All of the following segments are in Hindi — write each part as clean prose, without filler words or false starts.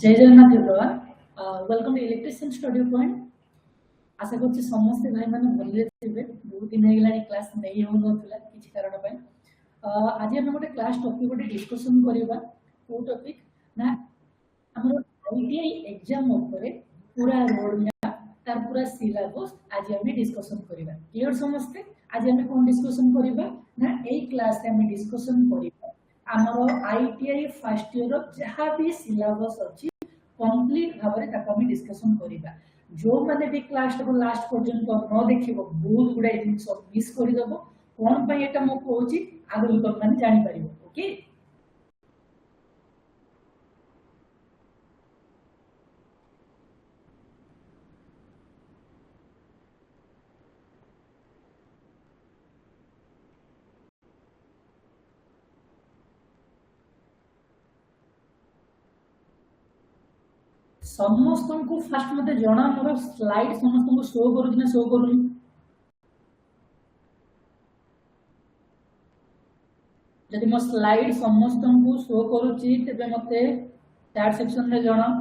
जय Jagannath everyone, welcome to electrician study point. आशा करछि समस्त भाई माने भले थिबे। बहुत दिन हेलानी क्लास नै हो नथला किछि कारण पय। आज हम गोटे क्लास टॉपिक गोटे डिस्कशन करिबा। को टॉपिक ना हमर आईटीआई एग्जाम ऊपर पूरा रोड मैप तार पूरा सिलेबस आज हम डिस्कशन करिबा। क्लियर समस्त? आज हम कोन डिस्कशन करिबा ना एई क्लास रे हम डिस्कशन करिबा आमर आईटीआई फर्स्ट ईयर जहाँ भी सिलेबस अच्छी कंप्लीट भाव में ताको डिस्कशन करिबा। जो माने भी क्लास को लास्ट पर्यंत न देखिबो बहुत गुडा जिंस मिस करि दबो। कोन पय एटा मो कहूची आगु तो माने जानि परिबो। ओके, समस्त को फास्ट मते जणा मोर स्लाइड समस्त को शो करू कि ना शो करू। जदि मो स्लाइड समस्त को शो करूची तबे मते चैट सेक्शन रे जणा।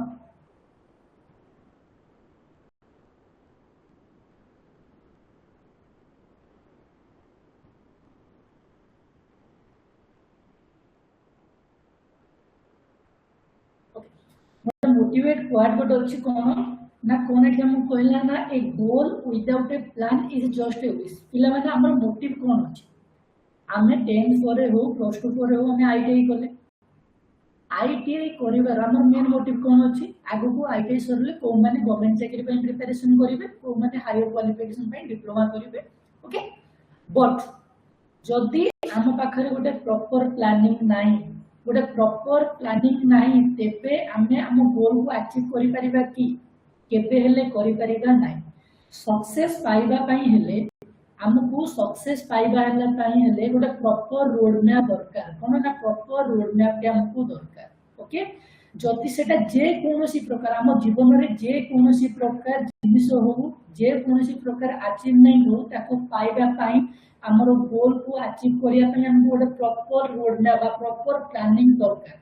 मोटिवेट क्वाड बट अछि कोन ना कोन एठी हम कहला ना a goal without a plan is just a wish. पिला माने हमर मोटिव कोन अछि? आमे 10th परे हो प्लस 2 परे हो हमें आईटीआई करले। आईटीआई करिवार हमर मेन मोटिव कोन अछि? आगु को आईटीआई सरले को माने गवर्नमेंट चाकरी पे प्रिपरेशन करिवे, को माने हायर क्वालिफिकेशन पे डिप्लोमा करिवे। ओके, बट जदि हम पाखरे गोटे प्रॉपर प्लानिंग नाही, गोटे प्रॉपर प्लानिंग नाही तेबे आमे हम गोल को अचीव करि परिबा कि केबे हेले करि परिबा नाही। सक्सेस पाइबा पई हेले हमको सक्सेस पाइबा हेले पई हेले गोटे प्रॉपर रोड मैप दरकार। कोन ना प्रॉपर रोड मैप के हमको दरकार। ओके, जदि सेटा जे कोनोसी प्रकार हम जीवन रे जे कोनोसी प्रकार जिनिस हो जे कोनोसी प्रकार अचीवमेंट हो ताको पाइबा पई हमर गोल को अचीव करिया पई हमको गोटे proper road map proper planning दरकार।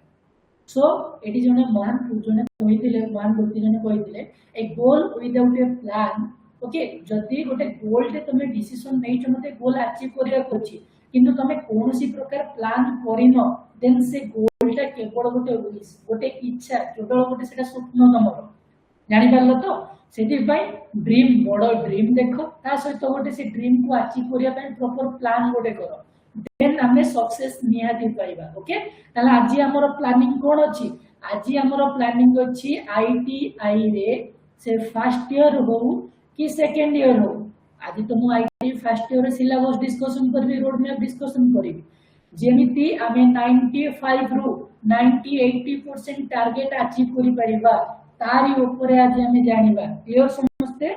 सो एटी जने मान जने कहिदिले मान गोटी जने कहिदिले ए goal without a plan. Okay, जदि गोटे गोल टे तमे डिसीजन नै छ मते गोल अचीव करिया कोछि किंतु तमे कोनोसी प्रकार प्लान करिनो देन से गोल टा केवल गोटे विश गोटे इच्छा केवल गोटे सेटा स्वप्न तमर जानि पारलो तो सेति पई ड्रीम बड़ ड्रीम देखो ता सहित गोटे से ड्रीम को अचीव करिया पई प्रॉपर प्लान गोटे करो देन हमें सक्सेस निहाती पाइबा। ओके, ताला आज हमर प्लानिंग कोन अछि? आज हमर प्लानिंग अछि आईटीआई रे से फर्स्ट ईयर हो कि सेकंड ईयर हो। आज तो मु ITI first year syllabus discussion करबी, रोड मैप डिस्कशन करबी। जेमिति आमे 95 रु 90-80% टारगेट अचीव करि परिबा तारी ऊपर आज हमें जानिबा। क्लियर समझते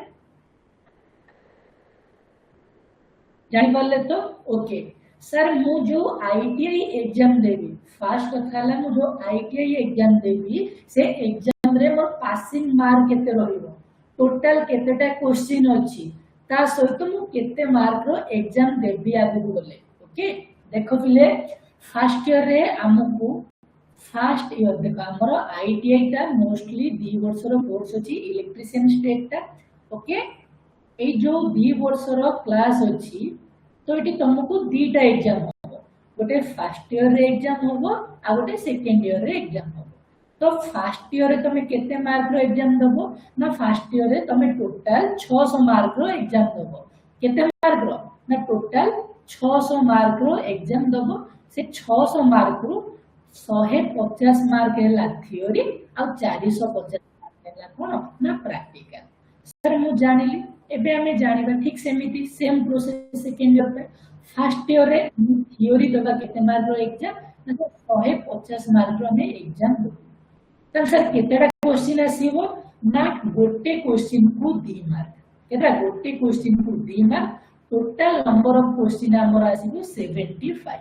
जानि पारले तो? ओके सर, मु जो आईटीआई एग्जाम देबी फर्स्ट कथाला मु जो आईटीआई एग्जाम देबी से एग्जाम रे मोर पासिंग मार्क केते रहिबो, टोटल केतेटा क्वेश्चन अछि ता सहित मु केते मार्क रो एग्जाम देबी आगु बोले। ओके, देखो पिले फर्स्ट ईयर रे हमकु फर्स्ट ईयर देखो हमर आईटीआई ता मोस्टली 2 वर्ष रो कोर्स अछि इलेक्ट्रिशियन स्टेट ता। ओके, ए जो 2 वर्ष रो क्लास अछि तो एटी तुमको दीटा एग्जाम हो, गोटे फर्स्ट ईयर रे एग्जाम हो आ गोटे सेकंड ईयर रे एग्जाम हो। तो फर्स्ट ईयर रे तुम केते मार्क रो एग्जाम दबो ना फर्स्ट ईयर रे तुम टोटल 600 मार्क रो एग्जाम दबो। केते मार्क रो ना टोटल 600 मार्क रो एग्जाम दबो। से 600 मार्क रो 150 मार्क हैला थ्योरी आ 450 मार्क हैला कोन ना प्रैक्टिकल। सर मु जानिली एबे हमें जानिबा ठीक सेमिति सेम प्रोसेस सेकंड ईयर पे फर्स्ट ईयर रे थ्योरी दबा केते मार्क रो एग्जाम ना 150 मार्क रो हमें एग्जाम दो। त सर केतेटा क्वेश्चन आसीबो ना गोटे क्वेश्चन को 2 मार्क। केटा गोटे क्वेश्चन को 2 mark. Total number of question हमर आसीबो 75।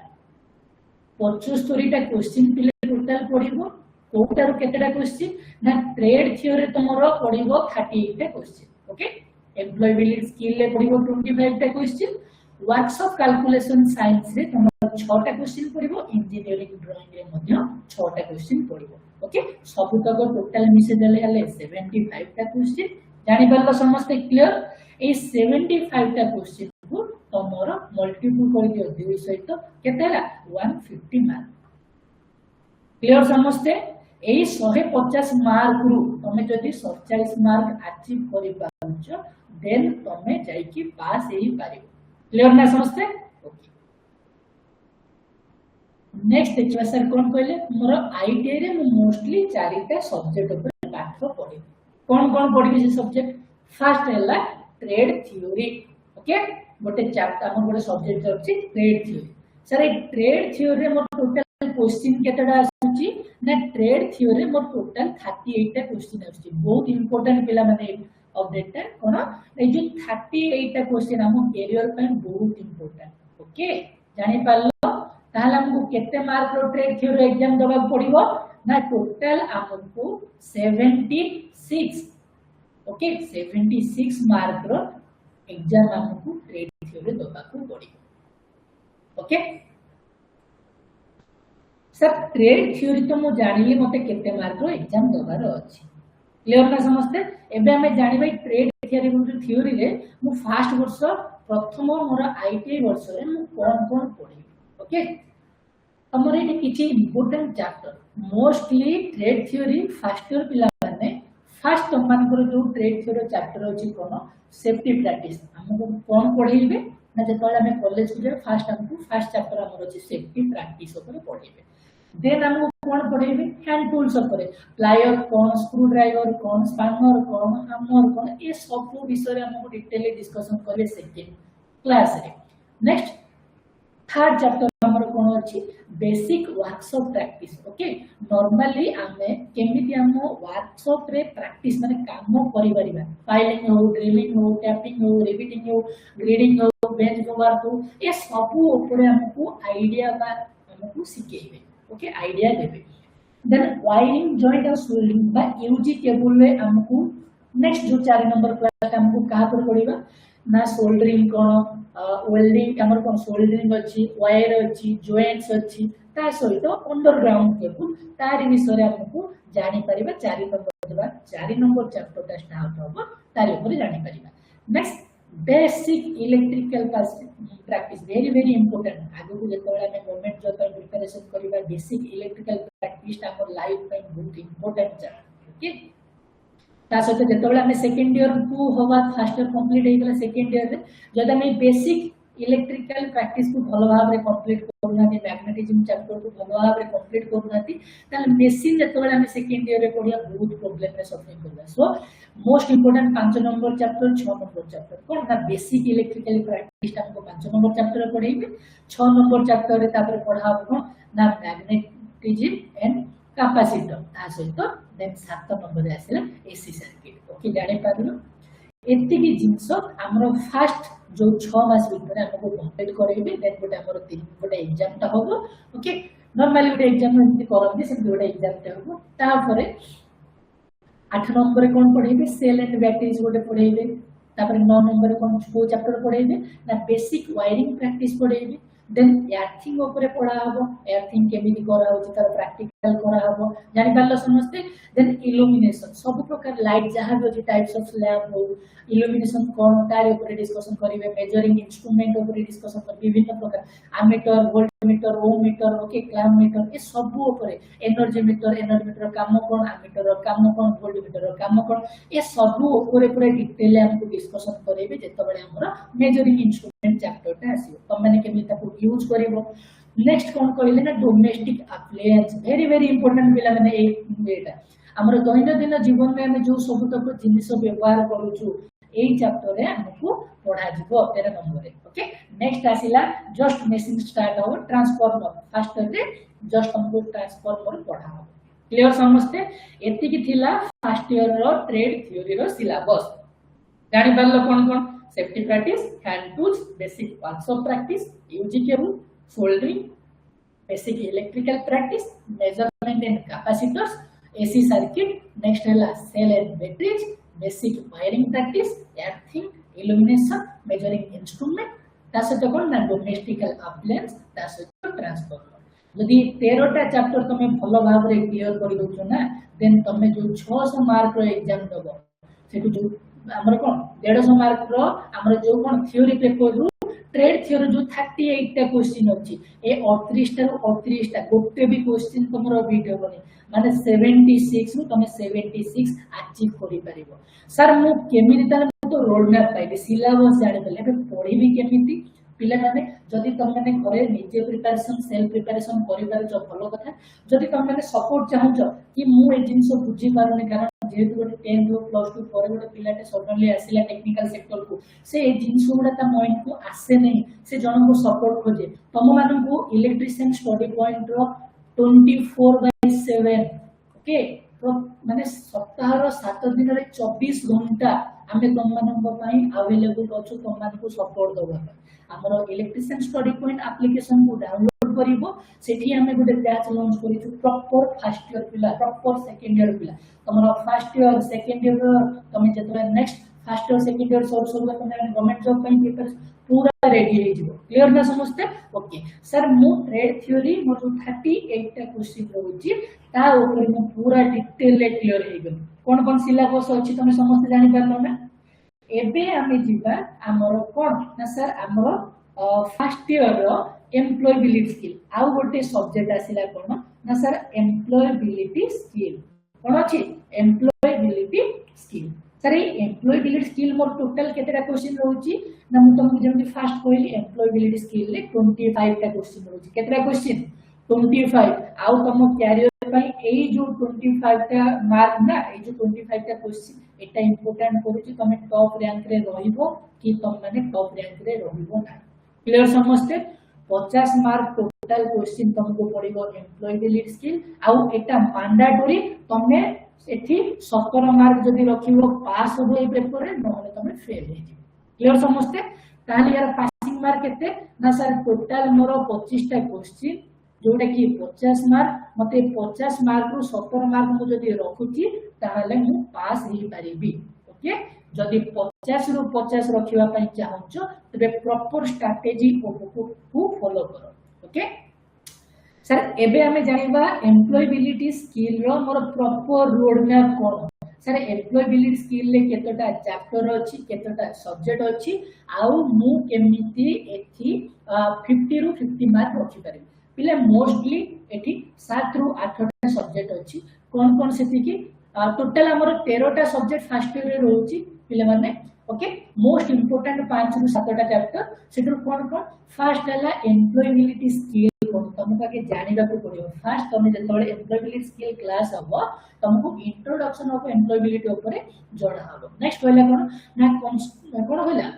75 टा क्वेश्चन पिले टोटल पडिबो। कोटार केतेटा क्वेश्चन ना ट्रेड थ्योरी तमरो पडिबो 38 टा क्वेश्चन। ओके, एम्प्लॉयबिलिटी स्किल ले पडिबो 25 टा क्वेश्चन। वर्कशॉप कैलकुलेशन साइंस रे तमरो 6 टा क्वेश्चन पडिबो। इंजीनियरिंग ड्राइंग रे मध्य 6 टा क्वेश्चन पडिबो। ओके सब तक टोटल मिसे देले हले 75 टा क्वेश्चन जानि परलो समस्त क्लियर ए 75 टा क्वेश्चन को तमर मल्टीपल कर दियो 2 सहित केतेला 150 मार्क क्लियर समस्त ए 150 मार्क रु तमे जदी 47 मार्क अचीव करि पाछो देन तमे जाई कि पास हेई पारिबो क्लियर ना समस्त ओके नेक्स्ट देखिबा सर कोन कहले मोर आईटीआई रे मो मोस्टली चारिटा सब्जेक्ट ऊपर पाठ पढी कोन पढी से सब्जेक्ट फर्स्ट हैला ट्रेड थ्योरी ओके गोटे चैप्टर हमर गोटे सब्जेक्ट अछि ट्रेड थ्योरी सर ए ट्रेड थ्योरी रे मोर टोटल क्वेश्चन केतडा आछि ना ट्रेड थ्योरी रे मोर टोटल 38 टा क्वेश्चन आछि बहुत इंपोर्टेंट पिला माने अपडेट टा कोन ए जो 38 टा क्वेश्चन हम करियर पे बहुत इंपोर्टेंट ओके जानि पालो ताहले हमको केते मार्क रो ट्रेड थ्योरी एग्जाम दबा पड़िबो ना टोटल हमको 76 ओके 76 मार्क रो एग्जाम हमको ट्रेड थ्योरी दबा को पड़िबो ओके सर ट्रेड थ्योरी तो मु जानिली मते केते मार्क रो एग्जाम दबार अछि क्लियर ना समझते एबे हमें जानिबे ट्रेड थ्योरी रे मु फर्स्ट वर्ष प्रथम मोर आईटीआई वर्ष रे मु कोन पढी ओके हमर एटी किछि important chapter mostly trade theory first year पिला माने फर्स्ट मन को जो ट्रेड थ्योरी चैप्टर अछि कोन सेफ्टी प्रैक्टिस हमको कोन पढीबे ना जेतोला हमें कॉलेज के फर्स्ट हमको फर्स्ट चैप्टर हमर अछि सेफ्टी प्रैक्टिस ऊपर पढीबे देन हमको कोन पढीबे हैंड टूल्स ऊपर प्लायर कोन स्क्रू ड्राइवर कोन स्पैनर कोन हैमर कोन ए सब विषय हमको डिटेल डिस्कशन करबे सेकेंड क्लास रे नेक्स्ट थर्ड चैप्टर हमर कोन अछि basic workshop practice okay normally हमें केमिति हम वर्कशॉप रे प्रैक्टिस माने काम करि परिबा फाइलिंग हो ड्रिलिंग हो टैपिंग हो रिपीटिंग हो ग्रेडिंग हो बेंच कवर हो ए सब ऊपर हमको आईडिया बा हमको सिखेबे ओके आईडिया देबे देन वायरिंग जॉइंट और सोल्डरिंग बा यूजी केबल में हमको नेक्स्ट जो 4 नंबर क्लास हमको कहां पर पढिबा ना सोल्डरिंग कोन वेल्डिंग हमर कोन सोल्डरिंग अछि वायर अछि जॉइंट्स अछि ता सहित अंडरग्राउंड केबल तारि विषय हमको जानि परिबा 4 नंबर देबा 4 नंबर चैप्टर ता स्टार्ट होबो तारि ऊपर जानि परिबा next basic electrical practice very important आगु को जेतबेला में गवर्नमेंट जॉब पे प्रिपरेशन करिबा बेसिक इलेक्ट्रिकल प्रैक्टिस हमर लाइफ पे बहुत इंपोर्टेंट छै ओके ता सहित जेतबेला में सेकंड ईयर को होबा फर्स्ट ईयर कंप्लीट हेगला सेकंड ईयर रे जदा में बेसिक इलेक्ट्रिकल प्रैक्टिस को भलो भाव रे कंप्लीट करना दे मैग्नेटिज्म चैप्टर को भलो भाव रे कंप्लीट करना दे ताले मशीन जेतबेला में सेकंड ईयर रे पढिया बहुत प्रॉब्लम रे सफरिंग करबा so most important 5 number chapter 6 number chapter कोन ना बेसिक इलेक्ट्रिकल प्रैक्टिस हमको 5 नंबर चैप्टर पढेबे 6 नंबर चैप्टर रे तापर पढाबो ना मैग्नेटिज्म एंड कैपेसिटर ता सहित देन 7 नंबर रे आसिला एसी सर्किट ओके जानि पादनो एति की जिंस हमरो फर्स्ट जो 6 मास भीतर हमको कंप्लीट करेबे देन गोटे हमरो 3 गोटे एग्जाम ता होबो ओके नॉर्मली गोटे एग्जाम में करबे से गोटे एग्जाम ता होबो ता परे 8 नंबर कोन पढेबे सेल एंड बैटरीज गोटे पढेबे तापर 9 नंबर कोन को चैप्टर पढेबे ना बेसिक वायरिंग प्रैक्टिस पढेबे देन एर्थिंग ऊपर पढा हबो एर्थिंग केमिति करा होची तार प्रैक्टिकल करा हबो जानि पारलो समझते देन इल्यूमिनेशन सब प्रकार लाइट जहां भी टाइप्स ऑफ लैम्प हो इल्यूमिनेशन कोन तार ऊपर डिस्कशन करिवे मेजरिंग इंस्ट्रूमेंट ऊपर डिस्कशन कर विभिन्न प्रकार एमीटर वोल्टमीटर ओहमीटर ओके क्लैममीटर ए सब ऊपर एनर्जी मीटर काम कोन एमीटर काम कोन वोल्टमीटर काम कोन ए सब ऊपर पूरा डिटेल हमको डिस्कशन करिवे जेतबेले हमरा मेजरिंग इंस्ट्रूमेंट चैप्टर ता आसीबो त माने केमिति ताको यूज करिवो नेक्स्ट कोन कहले ना डोमेस्टिक अप्लायंस वेरी इंपोर्टेंट बिला माने एटा हमर दैनंदिन जीवन में हम जो सब तक जिनिस व्यवहार करूछु एई चैप्टर रे हमको पढा जिवो 13 नंबर रे ओके नेक्स्ट आसिला जस्ट मशीन स्टार्ट हो ट्रांसफार्मर फर्स्ट रे जस्ट हमको ट्रांसफार्मर पढा हो क्लियर समझते एति की थिला फर्स्ट ईयर रो ट्रेड थ्योरी रो सिलेबस जानि पारलो कोन safety practice hand tools basic workshop practice U G cable soldering basic electrical practice measurement and capacitors AC circuit next है cell and batteries basic wiring practice earthing illumination measuring instrument तासे तो कोन ना डोमेस्टिकल अप्लायंस तासे तो ट्रांसफार्मर जदि 13टा चैप्टर तुम भल भाव में क्लीयर कर दउछ ना देन तुम जो 600 मार्क रो एग्जाम दबो सेटु जो हमर कोन 150 मार्क रो हमर जो कोन थ्योरी पेपर रु ट्रेड थ्योरी जो 38 टा क्वेश्चन अछि ए 38 टा 38 टा गोटे भी क्वेश्चन तुमरो बीट होबनी माने 76 रु तुम 76 अचीव करि परिबो सर मु केमिति तले तो रोड मैप पाइबे सिलेबस जानि देले बे पढिबी केमिति पिला माने जदि तुम माने घरे निजे प्रिपरेशन सेल्फ प्रिपरेशन करि पार जो भलो कथा जदि तुम माने सपोर्ट चाहौ छ कि मु ए जिंस बुझी पारुनी कारण जेहेतु गोटे 10 रो प्लस 2 पर गोटे पिलाटे सडनली आसिला टेक्निकल सेक्टर को से ए जिंस गुडा ता माइंड को आसे नहीं से जन को सपोर्ट खोजे तुम मानन को इलेक्ट्रिशियन स्टडी पॉइंट रो 24/7 ओके तो माने सप्ताह रो 7 दिन रे 24 घंटा हमें तुम मानन को पई अवेलेबल अछु तुम मान को सपोर्ट दबा हमरो इलेक्ट्रिशियन स्टडी पॉइंट एप्लीकेशन को डाउनलोड करिवो सेठी हमें गोटे बैच लॉन्च करिछु प्रॉपर फर्स्ट ईयर पिला प्रॉपर सेकंड ईयर पिला तमरो फर्स्ट ईयर सेकंड ईयर तमे जतरा next first year second year source होगा तमे गवर्नमेंट जॉब पई पेपर पूरा रेडी हे जिवो क्लियर ना समझते ओके सर मु ट्रेड थ्योरी मो जो 38 टा क्वेश्चन रहउची ता ऊपर मु पूरा डिटेल ले क्लियर हे गन कोन सिलेबस अछि तमे समस्त जानि पारलो ना एबे आमे जिबा हमरो कोन ना सर हमरो फर्स्ट ईयर रो एम्प्लॉयबिलिटी स्किल आउ गोटे सब्जेक्ट आसिला कोन ना सर एम्प्लॉयबिलिटी स्किल कोन अछि employability skill sir employability skill मोर टोटल केतेटा क्वेश्चन रहउची ना मु तुमको जेमति फर्स्ट कहली एम्प्लॉयबिलिटी स्किल ले 25 टा क्वेश्चन रहउची केतेटा क्वेश्चन 25 आउ तुम कैरियर पई एई जो 25 टा मार्क ना एई जो 25 टा क्वेश्चन एटा इंपोर्टेंट करूची तमे टॉप रैंक रे रहिबो कि तुम माने टॉप रैंक रे रहिबो ना क्लियर समझते 50 मार्क टोटल क्वेश्चन तुमको पड़िबो एम्प्लॉयबिलिटी स्किल आउ एटा मैंडेटरी तमे एठी 17 मार्क जदी रखिबो पास होबो ए पेपर रे नहले तमे फेल हे जिवो क्लियर समझते ताली यार पासिंग मार्क केते ना सर टोटल मोर 25 टा क्वेश्चन जोटा कि 50 मार्क मते 50 मार्क रु 17 मार्क मु जदी रखुची ताहले मु पास ही परिबी ओके जदी 50 रु 50 रखिबा पई चाहउछो तबे प्रॉपर स्ट्रेटजी को फॉलो करो ओके सर एबे हमें जानिबा एम्प्लॉयबिलिटी स्किल रो मोर प्रॉपर रोड मैप कोन सर एम्प्लॉयबिलिटी स्किल ले केतोटा चैप्टर अछि केतोटा सब्जेक्ट अछि आउ मु केमिति एथि 50 रु 50 मार्क रखि परिबी पिले मोस्टली एठी 7 रु 8 टा सब्जेक्ट अछि कोन कोन सेति की टोटल हमर 13 टा सब्जेक्ट फर्स्ट ईयर रे रहउची पिले माने ओके मोस्ट इंपोर्टेंट 5 रु 7 टा चैप्टर सेटर कोन कोन फर्स्ट हला एम्प्लॉयबिलिटी स्किल कोन तुमको के जानिबा को पड़ियो फर्स्ट तुम जेतबे एम्प्लॉयबिलिटी स्किल क्लास हबो तुमको इंट्रोडक्शन ऑफ एम्प्लॉयबिलिटी ऊपर जणा हबो नेक्स्ट होइला कोन ना कोन होइला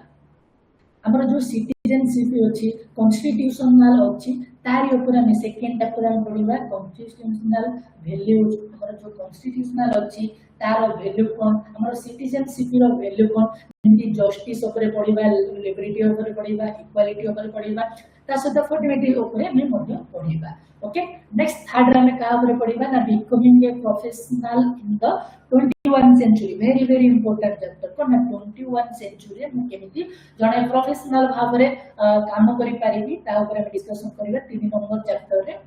हमर जो सिटीजनशिप अछि कॉन्स्टिट्यूशनल अछि तारी ऊपर हम सेकंड चैप्टर हम पढिबा कॉन्स्टिट्यूशनल वैल्यूज हमर जो कॉन्स्टिट्यूशनल अछि तार वैल्यू कोन हमर सिटीजनशिप रो वैल्यू कोन जेंति जस्टिस ऊपर पढिबा लिबर्टी ऊपर पढिबा इक्वालिटी ऊपर पढिबा ता सहित फर्टिलिटी ऊपर हम मध्य पढिबा ओके नेक्स्ट थर्ड रे का ऊपर पढिबा ना becoming a professional in the 21 century very important chapter कोन 21 सेंचुरी मु केमिति जणे प्रोफेशनल भाव रे काम करि पारिबी ता ऊपर हम डिस्कशन करबा 3 नंबर चैप्टर रे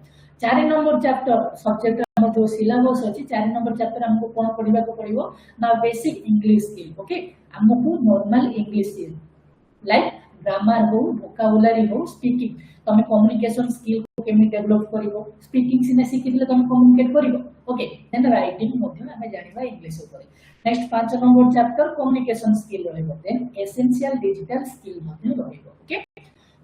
4 नंबर चैप्टर सब्जेक्ट हम जो सिलेबस अछि 4 नंबर चैप्टर हमको कोन पढिबा को पड़िबो ना बेसिक इंग्लिश स्किल ओके हमको normal English skill like grammar हो वोकैबुलरी हो स्पीकिंग तमे कम्युनिकेशन स्किल को केमि डेवलप करिवो स्पीकिंग सिने सिखिले तमे कम्युनिकेट करिवो ओके देन राइटिंग मध्ये हमें जानिबा इंग्लिश ऊपर next 5 number chapter communication skill रहइबो देन एसेंशियल डिजिटल स्किल मध्ये रहइबो ओके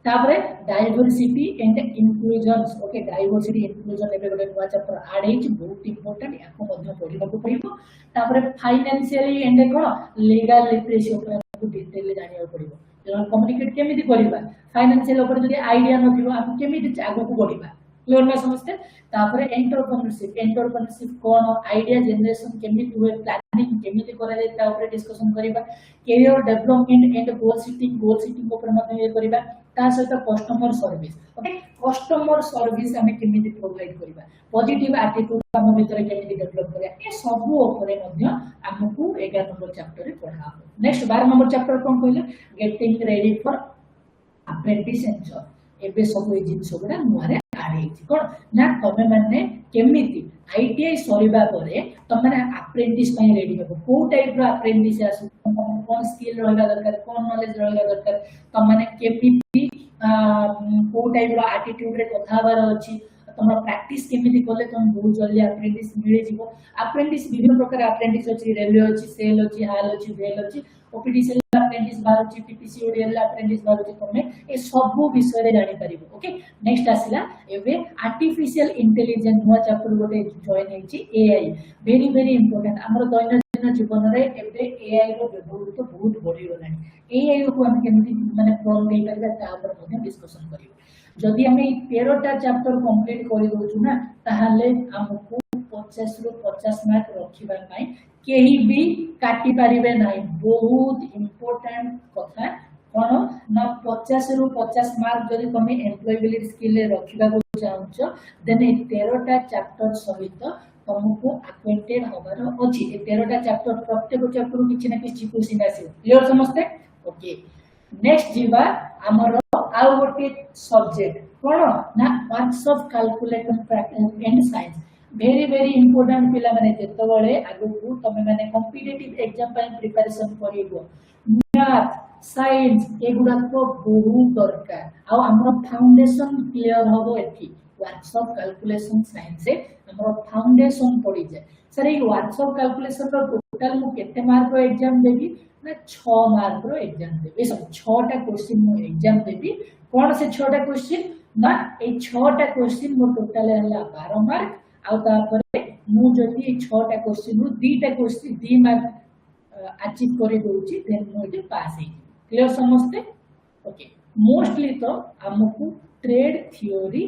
तापरे diversity and inclusion okay diversity inclusion एबे गोटे नवा चैप्टर ऐड हेछि बहुत इंपोर्टेंट याको मध्ये पढिबा को पड़िबो तापरे financially and cone legal literacy ऊपर डिटेल जानिबा पड़िबो जन कम्युनिकेट केमिति करिबा फाइनेंशियल ऊपर जदी आईडिया नथिबो हम केमिति आगो को बढ़िबा क्लियर ना समझते तापरे एंटरप्रेन्योरशिप कोन आईडिया जनरेशन केमिति हुए प्लानिंग केमिति करा जाय ता ऊपर डिस्कशन करिबा career development and goal setting ऊपर मध्ये ये करिबा ता सहित customer service okay customer service हमें केमिति प्रोवाइड करिबा पॉजिटिव एटीट्यूड हम भीतर केमिति डेवलप करिया ए सब ऊपर मध्ये हमकु 11 नंबर चैप्टर रे पढा नेक्स्ट 12 नंबर चैप्टर कोन कहले getting ready for apprentice and job एबे सब ए जिंस गुडा नुआरे ଆଡ୍ ହେଇଛି କଣ ନା ତମେ ମାନେ କେମିତି ITI ସରିବା ପରେ ତମେ ମାନେ ଆପ୍ରେଣ୍ଟିସ୍ ପାଇଁ ରେଡି ହେବ କୋଉ ଟାଇପର ଆପ୍ରେଣ୍ଟିସ୍ ଆସୁ କଣ ସ୍କିଲ୍ ରହିବା ଦରକାର କଣ ନଲେଜ ରହିବା ଦରକାର ତମେ ମାନେ କେମିତି କୋଉ ଟାଇପର ଆଟିଟ୍ୟୁଡରେ କଥା ହବାର ଅଛି ତମର ପ୍ରାକ୍ଟିସ୍ କେମିତି କଲେ ତମେ ବହୁତ ଜଲ୍ଦି ଆପ୍ରେଣ୍ଟିସ୍ ମିଳିଯିବ ଆପ୍ରେଣ୍ଟିସ୍ ବିଭିନ୍ନ ପ୍ରକାର ଆପ୍ରେଣ୍ଟିସ୍ ଅଛି ରେଲୱେ ଅଛି ସେଲ୍ ଅଛି ହାଲ୍ ଅଛି ଭେଲ୍ ଅଛି OPDCL ଆପ୍ରେଣ୍ଟିସ୍ ବାହାରୁଛି PPCODL ଆପ୍ରେଣ୍ଟିସ୍ ବାହାରୁଛି ତମେ ଏ ସବୁ ବିଷୟରେ ଜାଣିପାରିବ ଓକେ ନେକ୍ସଟ ଆସିଲା ଏବେ ଆର୍ଟିଫିशिয়াল इंटेलिजेंस ନୂଆ ଚାପ୍ଟର ଗୋଟେ ଜଏନ୍ ହେଇଛି AI ଭେରି ଭେରି ଇମ୍ପୋର୍ଟାଣ୍ଟ ଆମର ଦୈନନ୍ଦିନ ଜୀବନରେ ଏବେ AI ର ବ୍ୟବହୃତ ବହୁତ ବଢିଗଲାଣି AI କୁ ଆମେ କେମିତି ମାନେ ପ୍ରମ୍ପ୍ଟ ଦେଇପାରିବା ତା ଉପରେ ମଧ୍ୟ ଡିସ୍କସନ କରିବା ଯଦି ଆମେ এই 13ଟା ଚାପ୍ଟର କମ୍ପ୍ଲିଟ କରି ଦଉଛୁ ନା ତାହେଲେ ଆମକୁ 50 ରୁ 50 ମାର୍କ ରଖିବା ପାଇଁ केही भी काटी पारिबे नाही बहुत इम्पोर्टेंट कथा कोन ना 50 रु 50 मार्क जदि तमे एम्प्लॉयबिलिटी स्किल रे रखिबा को चाहउछ देन ए 13टा चैप्टर सहित तुमको अक्वेंटेड होबार अछि ए 13टा चैप्टर प्रत्येक चैप्टर किछि ना किछि क्वेश्चन आसी क्लियर समझते ओके नेक्स्ट जीवा हमर आउ गोटे सब्जेक्ट कोन ना works of calculator and science very very important पिला माने जेतबळे आगु तमे माने कॉम्पिटिटिव एग्जाम पय प्रिपरेशन करिवो मैथ साइंस एगुडा को बहुत दरकार आ हमर फाउंडेशन क्लियर होबो एठी वर्क्स ऑफ कैलकुलेशन साइंस से हमर फाउंडेशन पड़ी जाय sir a works of calculation रो टोटल मु केते मार्क रो एग्जाम देबी ना 6 मार्क रो एग्जाम देबी सब 6 टा क्वेश्चन मु एग्जाम देबी कोन से 6 टा क्वेश्चन ना ए 6 टा क्वेश्चन मु टोटल हला 12 मार्क आउ तापरे मु जति 6टा क्वेश्चन रु 2टा क्वेश्चन 2 मार्क अचीव करे दोछि देन मु इते पास हे क्लियर समझते ओके मोस्टली तो हमकु ट्रेड थ्योरी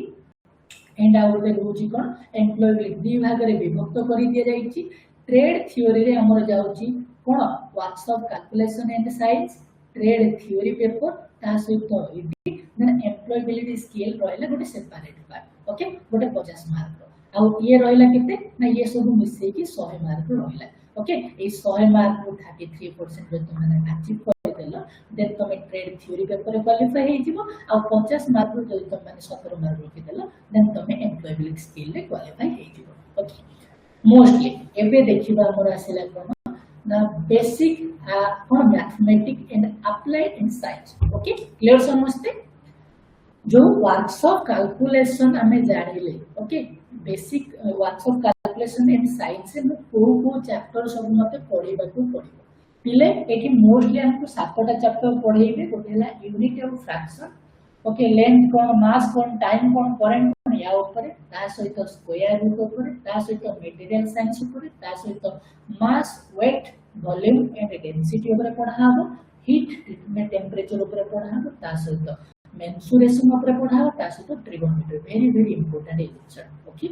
एंड आउट रे होछि कोन एम्प्लॉयबिलिटी दि भाग रे विभक्त करि दिया जाइछि ट्रेड थ्योरी रे हमर जाउछि कोन works of calculation and science trade theory paper ता सहित इति देन एम्प्लॉयबिलिटी स्किल रहले गोटे सेपरेट पार्ट ओके गोटे 50 मार्क आउ ये रहिला केते ना ये सब मिसे की 100 मार्क रहिला ओके ए 100 मार्क को 33% जो तुम माने अचीव कर देलो देन तुम ट्रेड थ्योरी पेपर क्वालिफाई हे जिवो आ 50 मार्क जो तुम माने 17 मार्क रखि देलो देन तुम एम्प्लॉयबिलिटी स्किल रे क्वालिफाई हे जिवो ओके मोस्टली एबे देखिबा हमर आसिला कोन ना बेसिक कोन mathematics and applied in science okay clear समझते जो वर्क्स ऑफ कैलकुलेशन हमें जानिले okay basic works of calculation and science से को चैप्टर सब मते पढिबा को पडिबो पिले एकी मोस्टली हमको 7टा चैप्टर पढेइबे गोटेला unit of fraction okay length कोन मास कोन टाइम कोन करंट कोन या ऊपर ता सहित स्क्वायर रूट ऊपर ता सहित मटेरियल साइंस ऊपर ता सहित mass weight volume and density ऊपर पढाबो हीट ट्रीटमेंट टेंपरेचर ऊपर पढाबो ता सहित मेंसुरेशन ऊपर पढाबो ता सहित trigonometry very very important exam okay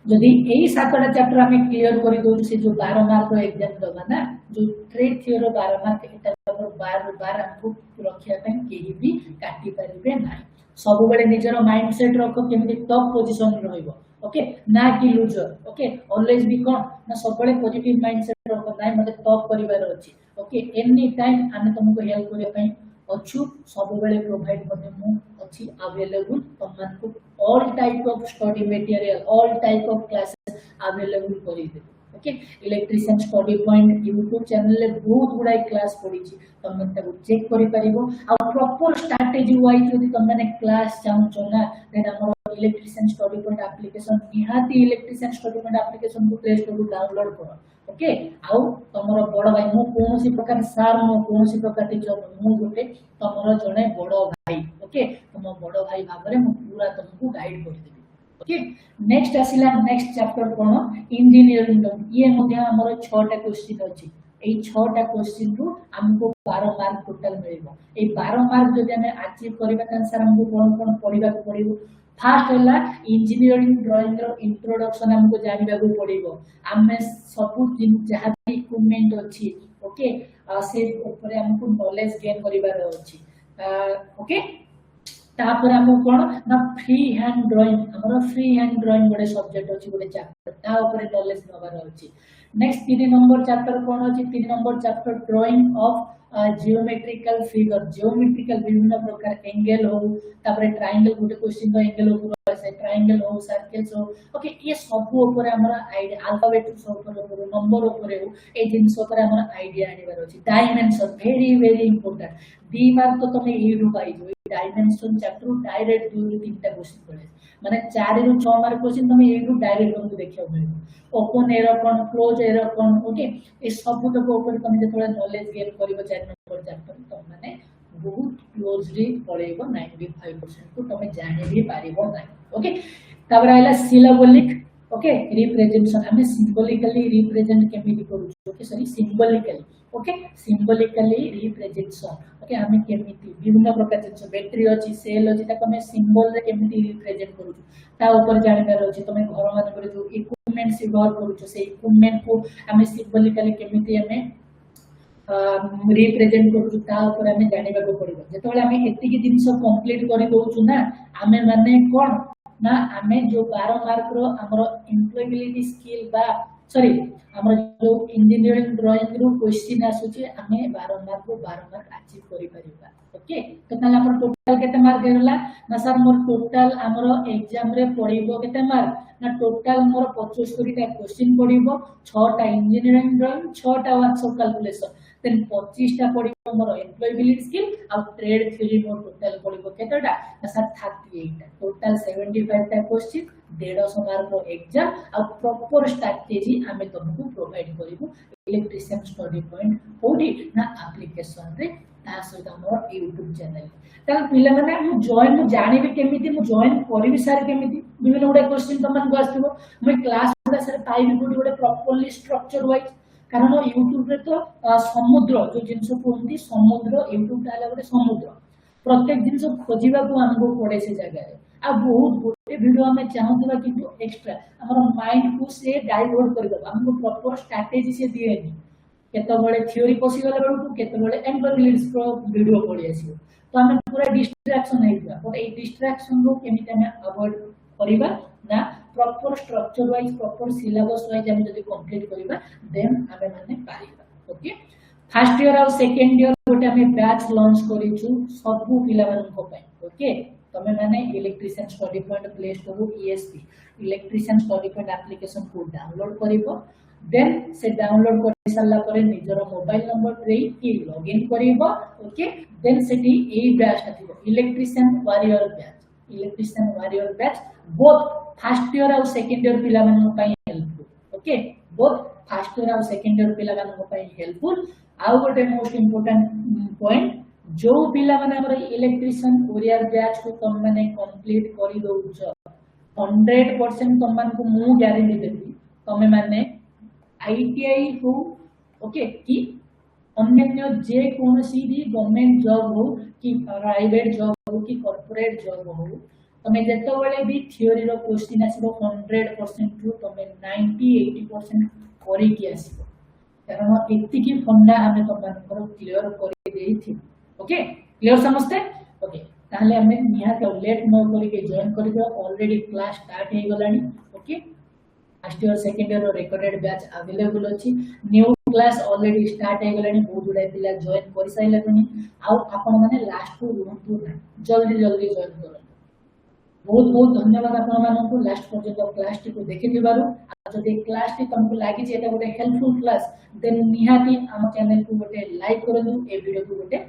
जदि एई 7टा चैप्टर हमें क्लियर करि दउ से जो 12 मार्क रो एग्जाम दबा ना जो ट्रेड थ्योरी 12 मार्क एटा हमर 12 हमको रखिया पे केही भी काटी परिबे नाही सब बेले निजर माइंडसेट रखो केमि टॉप पोजीशन रहइबो ओके ना कि लूजर ओके ऑलवेज बी कोन ना सब बेले पॉजिटिव माइंडसेट रखो नाही मते टॉप परिवार अछि ओके एनी टाइम हमें तुमको हेल्प करे पे अच्छु सब बेले प्रोवाइड करने मु अछि अवेलेबल तमन को all type of study material all type of classes available करि दे okay electrician study point YouTube channel ले बहुत गुडा क्लास पड़ी छी तमन ताको चेक करि परिबो आ प्रॉपर स्ट्रेटजी वाइज यदि तमने क्लास चाहू छ ना देन हमर इलेक्ट्रिशियन स्टडी पॉइंट एप्लीकेशन निहाती इलेक्ट्रिशियन स्टडी पॉइंट एप्लीकेशन को प्ले स्टोर डाउनलोड करो ओके आउ तमरो बड़ भाई मु कोनोसी प्रकार सार मु कोनोसी प्रकार टीचर मु गोटे तमरो जने बड़ भाई ओके तम बड़ भाई भाबरे मु पूरा तुमको गाइड कर देबी ओके नेक्स्ट आसिला नेक्स्ट चैप्टर कोन इंजीनियरिंग ये मध्ये हमर 6टा क्वेश्चन अछि ए 6टा क्वेश्चन रु हमको 12 मार्क टोटल मिलिबो ए 12 मार्क जदि हमें अचीव करबा त सर हमको कोन पढिबा को पडिबो फास्ट होला इंजीनियरिंग ड्राइंग रो इंट्रोडक्शन हमको जानिबा को पडिबो हमें सब जहा भी इक्विपमेंट अछि ओके से ऊपर हमको नॉलेज गेन करिबार अछि ओके तापर हम कोन ना फ्री हैंड ड्राइंग हमर फ्री हैंड ड्राइंग गोटे सब्जेक्ट अछि गोटे चैप्टर ता ऊपर नॉलेज नबार अछि नेक्स्ट 3 नंबर चैप्टर कौन अछि 3 number chapter drying of geometrical figure geometrical विभिन्न प्रकार एंगल हो तापर ट्रायंगल गोटे क्वेश्चन रो एंगल ऊपर आसे ट्रायंगल हो सर्कल्स हो ओके ये सब ऊपर हमरा आईडिया अल्फाबेट सब ऊपर नंबर ऊपर हो ए जिंस ऊपर हमरा आईडिया आनिबार अछि डायमेंशन वेरी वेरी इंपोर्टेंट दी मार्क तो तमे एडु पाइ जो डायमेंशन चैप्टर डायरेक्ट 2 ରୁ 3टा क्वेश्चन पड़े माने 4 ରୁ 6 मार्क क्वेश्चन तमे एडु डायरेक्ट हमको देखियो मिलिबो ओपन एरर कोन क्लोज एरर कोन ओके ए सब तक ऊपर तमे जेतोले नॉलेज गेन करिवो 4 नंबर चैप्टर तो माने बहुत क्लोजली पढेबो 95% को तमे जानि भी पारिबो नै ओके तापर आइला सिलाबोलिक ओके रिप्रेजेंटेशन हमें सिंबॉलिकली रिप्रेजेंट केमिति करू okay sorry symbolically okay symbolically representation okay हमें केमिति विभिन्न प्रकार जिंस बैटरी अछि सेल अछि ताको हमें सिंबल रे केमिति रिप्रेजेंट करू ता ऊपर जानिबार अछि तमे घर मान पर जो इक्विपमेंट्स व्यवहार करू से इक्विपमेंट को हमें सिंबॉलिकली केमिति हमें रिप्रेजेंट करू ता ऊपर हमें जानिबा को पड़िबो जेतोले हमें एति की जिंस कंप्लीट करि दोछु ना हमें माने कोन ना हमें जो 12 मार्क रो हमरो एम्प्लॉयबिलिटी स्किल बा सॉरी हमरो जो इंजीनियरिंग ड्राइंग रो क्वेश्चन आसुची हमें 12 मार्क रो 12 मार्क अचीव करि परिबा ओके तो ताला हमर टोटल केते मार्क हेला ना सर मोर टोटल हमरो एग्जाम रे पड़िबो केते मार्क ना टोटल मोर 75 टा क्वेश्चन पड़िबो 6 टा इंजीनियरिंग ड्राइंग 6 टा वर्कशॉप कैलकुलेशन देन 25 टा पड़िबो मोर एम्प्लॉयबिलिटी स्किल आ ट्रेड थ्योरी मोर टोटल पड़िबो केतेटा ना सर 38 टा टोटल 75 टा क्वेश्चन 150 मार्क रो एग्जाम आ प्रॉपर स्ट्रेटजी हमें तुमको प्रोवाइड करिबो इलेक्ट्रिशियन स्टडी पॉइंट ओडी ना एप्लीकेशन रे ता सहित हमर YouTube चैनल ता पिला माने हम जॉइन जानिबे केमिति हम जॉइन करिबि सर केमिति विभिन्न गुडे क्वेश्चन तमन को आस्थिबो हम क्लास गुडे सर पाइबि गुडे प्रॉपर्ली स्ट्रक्चर वाइज कारण YouTube रे तो समुद्र जो जिंस कोंती समुद्र YouTube डाला गुडे समुद्र प्रत्येक जिंस खोजिबा को हमको पड़े से जगह रे आ बहुत गोटे वीडियो हमें चाहूतबा किंतु एक्स्ट्रा हमर माइंड को से डाइवर्ट कर दबा हमको प्रॉपर स्ट्रेटजी से दिएनी केतबळे थ्योरी पसी गला बेलकु केतबळे एम्प्लॉयबिलिटी प्रो वीडियो पड़ी आसी तो हमें पूरा डिस्ट्रैक्शन नै दिया बट ए डिस्ट्रैक्शन को केमिति हमें अवॉइड करिबा ना proper structure wise proper syllabus wise हम जदी कंप्लीट करिबा देन हमें माने पारिबा ओके फर्स्ट ईयर और सेकंड ईयर गोटे हमें बैच लॉन्च करिछु सब पिला मानन को पय ओके तमे माने electrician study point play store ESP electrician study point application को डाउनलोड करिवो देन से डाउनलोड कर साला परे निजर मोबाइल नंबर रे की लॉगिन करिवो ओके देन सेटी ए बैच आथिबो electrician warrior batch both first year और सेकंड ईयर पिला मानन पय helpful okay both first year और सेकंड ईयर पिला मानन पय हेल्पफुल आउ गोटे मोस्ट इंपोर्टेंट पॉइंट जो पिला माने हमर इलेक्ट्रिशियन वॉरियर बैच को तुम माने कंप्लीट करि दोउछ 100% तुम मान को मु गारंटी देबी तमे माने ITI हो ओके कि अन्य जे कोनसी भी गवर्नमेंट जॉब हो कि प्राइवेट जॉब हो कि कॉर्पोरेट जॉब हो तमे जेतो बेले भी थ्योरी रो क्वेश्चन आसीबो 100% टू तमे 90-80% करि कि आसीबो कारण एति की फंडा हमें तमनकर क्लियर करि देथि ओके क्लियर समझते ओके ताहले हमें निहात लेट न करि के जॉइन करि दो ऑलरेडी क्लास स्टार्ट हे गलानी okay first year second year recorded batch available अछि न्यू क्लास ऑलरेडी स्टार्ट हे गलानी बहुत गुडा पिला जॉइन करि साइलनी आ आपण माने लास्ट को रुंतु ना जल्दी जल्दी जॉइन करो बहुत बहुत धन्यवाद आपण मानन लास्ट पर्यंत क्लास टी को देखि दिबारु आ जदि क्लास टी तुमको लागि जे एटा गोटे हेल्पफुल क्लास देन निहाती हम चैनल को गोटे लाइक करनु ए वीडियो को गोटे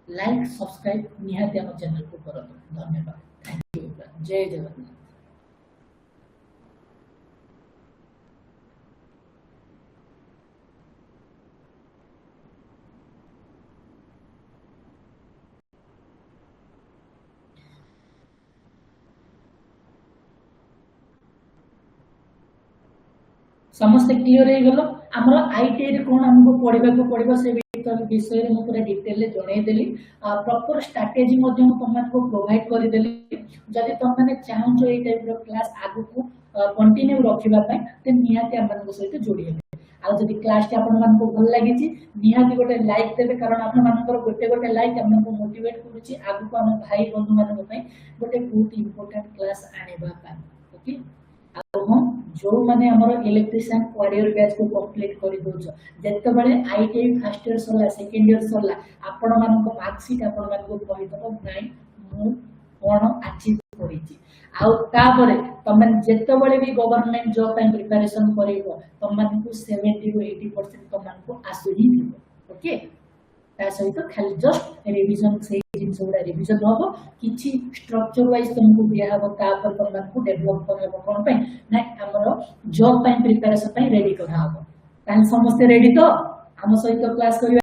लाइक सब्सक्राइब निहाती हम चैनल को करनु धन्यवाद थैंक यू जय जगन्नाथ समस्त क्लियर हे गलो हमरो आईटीआई रे कोन हमको पढिबा को पड़िबो से विषय रे म पूरा डिटेल ले जणाई देली प्रॉपर स्ट्रेटजी मध्ये म तुम को प्रोवाइड करि देली जदि तुम माने चाहौ जो ए टाइप रो क्लास आगु को कंटिन्यू रखिबा पय त निहाती हमन को सहित जोड़ी हेबे आ जदि क्लास टी आपन मन को भल लागि छि निहाती गोटे लाइक देबे कारण आपन मन को गोटे लाइक हमन को मोटिवेट करूछि आगु को हम भाई बंधु मन को पय गोटे बहुत इंपोर्टेंट क्लास आनेबा पय ओके आ हम जो माने हमर इलेक्ट्रिशियन ऑडियो बैच को कंप्लीट करि दोछ जत्ते बेले आईटीआई फर्स्ट ईयर सरला सेकंड ईयर सरला आपण मान को मार्कशीट आपण मान को कहि दबो नाही मु कोन अचीव करिछि आ तापरे तमन जत्ते बेले भी गवर्नमेंट जॉब पे प्रिपरेशन करिवो तमन को 70 टू 80% तमन को आसु ही दिबो ओके ता सहित खाली जस्ट रिवीजन से जिनस गुडा रिवीजन हबो किछि स्ट्रक्चर वाइज तुमको दिया हबो तापर तमन को डेवलप करबो कोन पे ना हमरो जॉब पे प्रिपरेशन पे रेडी करा हबो तान समस्त रेडी तो हम सहित क्लास करियो